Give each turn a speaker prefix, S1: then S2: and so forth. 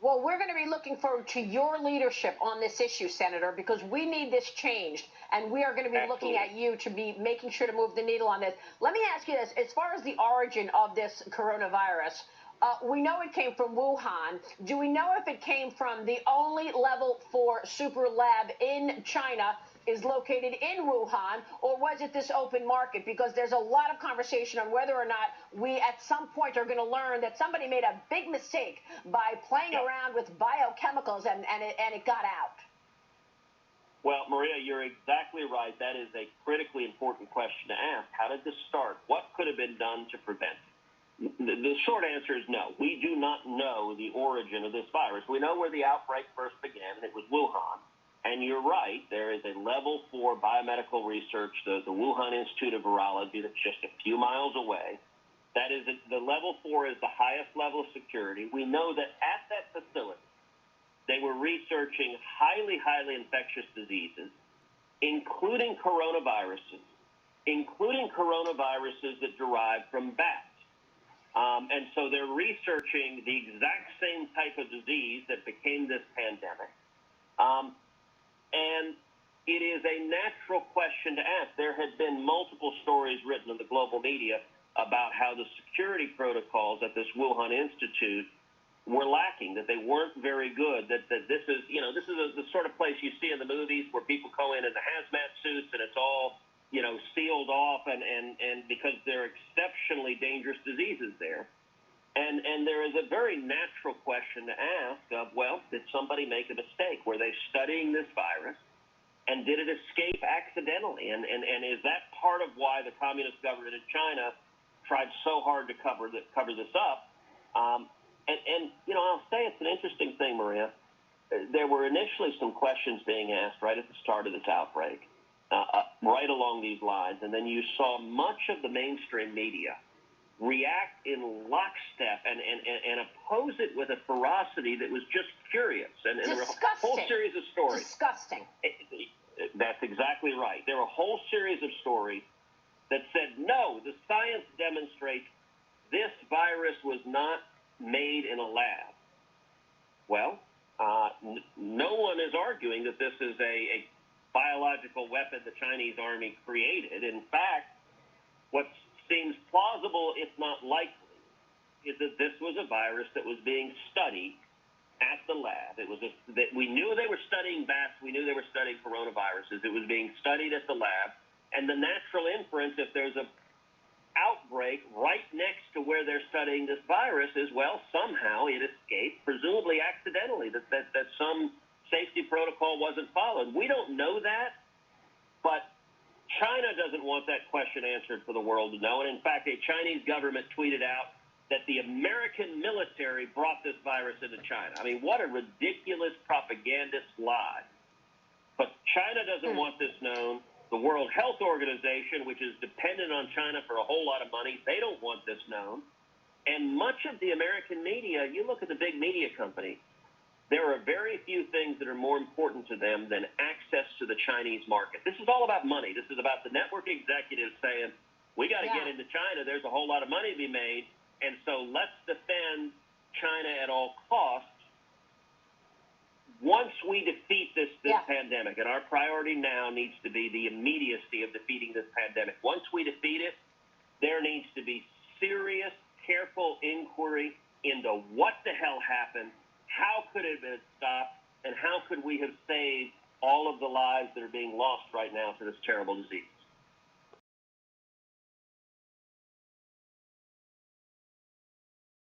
S1: Well, we're going to be looking forward to your leadership on this issue, Senator, because we need this changed, and we are going to be looking at you to be making sure to move the needle on this. Let me ask you this. As far as the origin of this coronavirus, we know it came from Wuhan. Do we know if it came from the only level 4 super lab in China is located in Wuhan, or was it this open market? Because there's a lot of conversation on whether or not we at some point are going to learn that somebody made a big mistake by playing around with biochemicals and it got out.
S2: Well, Maria, you're exactly right. That is a critically important question to ask. How did this start? What could have been done to prevent it? The short answer is no. We do not know the origin of this virus. We know where the outbreak first began, and it was Wuhan. And you're right, there is a level 4 biomedical research, the Wuhan Institute of Virology, that's just a few miles away. That is, the level 4 is the highest level of security. We know that at that facility, they were researching highly, highly infectious diseases, including coronaviruses that derive from bats. And so they're researching the exact same type of disease that became this pandemic. And it is a natural question to ask. There had been multiple stories written in the global media about how the security protocols at this Wuhan Institute were lacking, that they weren't very good, that this is, this is the sort of place you see in the movies where people go in the hazmat suits and it's all, sealed off and because there are exceptionally dangerous diseases there. And there is a very natural question to ask of, well, did somebody make a mistake? Were they studying this virus? And did it escape accidentally? And is that part of why the communist government in China tried so hard to cover this up? I'll say it's an interesting thing, Maria. There were initially some questions being asked right at the start of this outbreak, right along these lines. And then you saw much of the mainstream media react in lockstep and oppose it with a ferocity that was just curious. And there were a whole series of stories.
S1: Disgusting.
S2: That's exactly right. There were a whole series of stories that said, no, the science demonstrates this virus was not made in a lab. Well, no one is arguing that this is a biological weapon the Chinese army created. In fact, what seems plausible, if not likely, is that this was a virus that was being studied at the lab. That we knew they were studying bats. We knew they were studying coronaviruses. It was being studied at the lab. And the natural inference, if there's an outbreak right next to where they're studying this virus, is, well, somehow it escaped, presumably accidentally, that some safety protocol wasn't followed. We don't know that, but China doesn't want that question answered for the world to know. And in fact, a Chinese government tweeted out that the American military brought this virus into China. I mean, what a ridiculous propagandist lie. But China doesn't want this known. The World Health Organization, which is dependent on China for a whole lot of money, they don't want this known. And much of the American media, you look at the big media companies, there are very few things that are more important to them than access to the Chinese market. This is all about money. This is about the network executives saying, we got to get into China. There's a whole lot of money to be made. And so let's defend China at all costs. Once we defeat this pandemic, and our priority now needs to be the immediacy of defeating this pandemic. Once we defeat it, there needs to be serious, careful inquiry into what the hell happened, how could it have been stopped, and how could we have saved all of the lives that are being lost right now to this terrible disease?